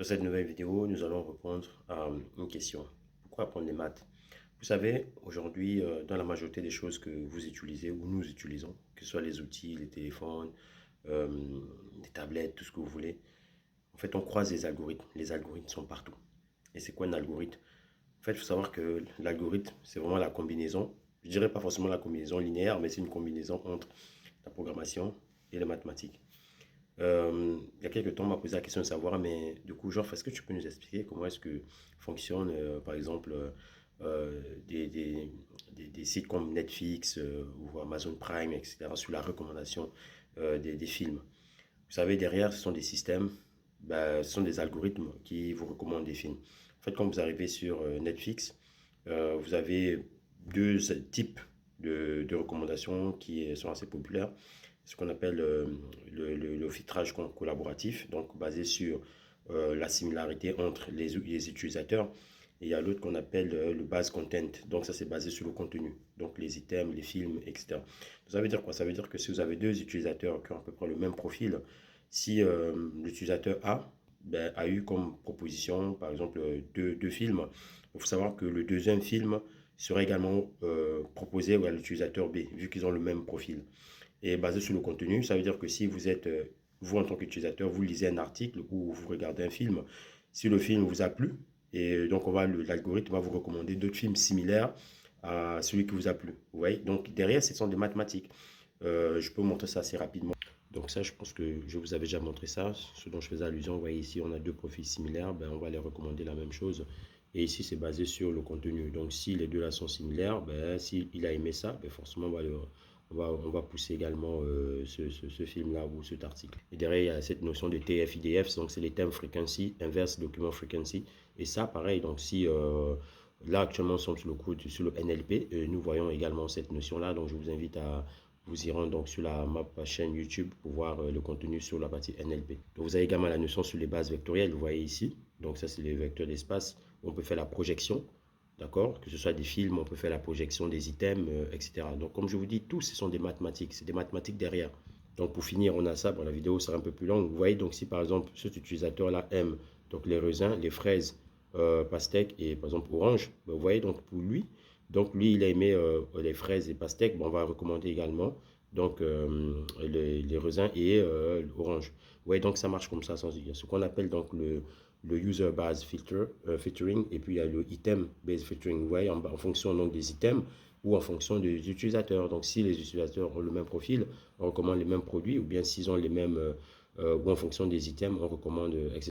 Dans cette nouvelle vidéo, nous allons répondre à une question. Pourquoi apprendre les maths? Vous savez, aujourd'hui, dans la majorité des choses que vous utilisez ou nous utilisons, que ce soit les outils, les téléphones, euh, les tablettes, tout ce que vous voulez, en fait, on croise les algorithmes. Les algorithmes sont partout. Et c'est quoi un algorithme? En fait, il faut savoir que l'algorithme, c'est vraiment la combinaison. Je dirais pas forcément la combinaison linéaire, mais c'est une combinaison entre la programmation et les mathématiques. Il y a quelques temps, on m'a posé la question de savoir, mais du coup, genre, est-ce que tu peux nous expliquer comment est-ce que fonctionne, par exemple, euh, des, des, des sites comme Netflix ou Amazon Prime, etc., sur la recommandation des films. Vous savez, derrière, ce sont des systèmes, ben, ce sont des algorithmes qui vous recommandent des films. En fait, quand vous arrivez sur Netflix, vous avez deux types de recommandations qui sont assez populaires. Ce qu'on appelle le filtrage collaboratif, donc basé sur la similarité entre les utilisateurs. Et il y a l'autre qu'on appelle le base content. Donc ça, c'est basé sur le contenu. Donc les items, les films, etc. Ça veut dire quoi? Ça veut dire que si vous avez deux utilisateurs qui ont à peu près le même profil, si l'utilisateur A ben, a eu comme proposition, par exemple, deux films, il faut savoir que le deuxième film sera également proposé à l'utilisateur B, vu qu'ils ont le même profil. Et basé sur le contenu, ça veut dire que si vous êtes, vous en tant qu'utilisateur, vous lisez un article ou vous regardez un film, si le film vous a plu, et donc l'algorithme va vous recommander d'autres films similaires à celui qui vous a plu. Vous voyez? Donc derrière, ce sont des mathématiques. Je peux vous montrer ça assez rapidement. Donc ça, je pense que je vous avais déjà montré ça, ce dont je faisais allusion. Vous voyez ici, on a deux profils similaires, ben, on va les recommander la même chose. Et ici, c'est basé sur le contenu. Donc si les deux là sont similaires, ben, s'il a aimé ça, ben, forcément, on va pousser également ce film-là ou cet article. Et derrière, il y a cette notion de TF-IDF, donc c'est les Time Frequency, Inverse Document Frequency. Et ça, pareil, donc si là, actuellement, nous sommes sur le NLP, nous voyons également cette notion-là. Donc je vous invite à vous irez donc sur ma chaîne YouTube pour voir le contenu sur la partie NLP. Donc vous avez également la notion sur les bases vectorielles, vous voyez ici. Donc ça, c'est les vecteurs d'espace. On peut faire la projection, d'accord? Que ce soit des films, on peut faire la projection des items, etc. Donc comme je vous dis, tous ce sont des mathématiques. C'est des mathématiques derrière. Donc pour finir, on a ça. Bon, la vidéo sera un peu plus longue. Vous voyez donc si par exemple cet utilisateur-là aime donc les raisins, les fraises, pastèques et par exemple orange, ben, vous voyez donc pour lui, donc lui, il a aimé les fraises et pastèques. Bon, on va recommander également donc les raisins et l'orange. Vous voyez, donc ça marche comme ça. Il y a ce qu'on appelle donc le user base filtering et puis il y a le item based filtering. Vous voyez, en fonction donc des items ou en fonction des utilisateurs. Donc si les utilisateurs ont le même profil, on recommande les mêmes produits ou bien s'ils ont les mêmes ou en fonction des items, on recommande etc.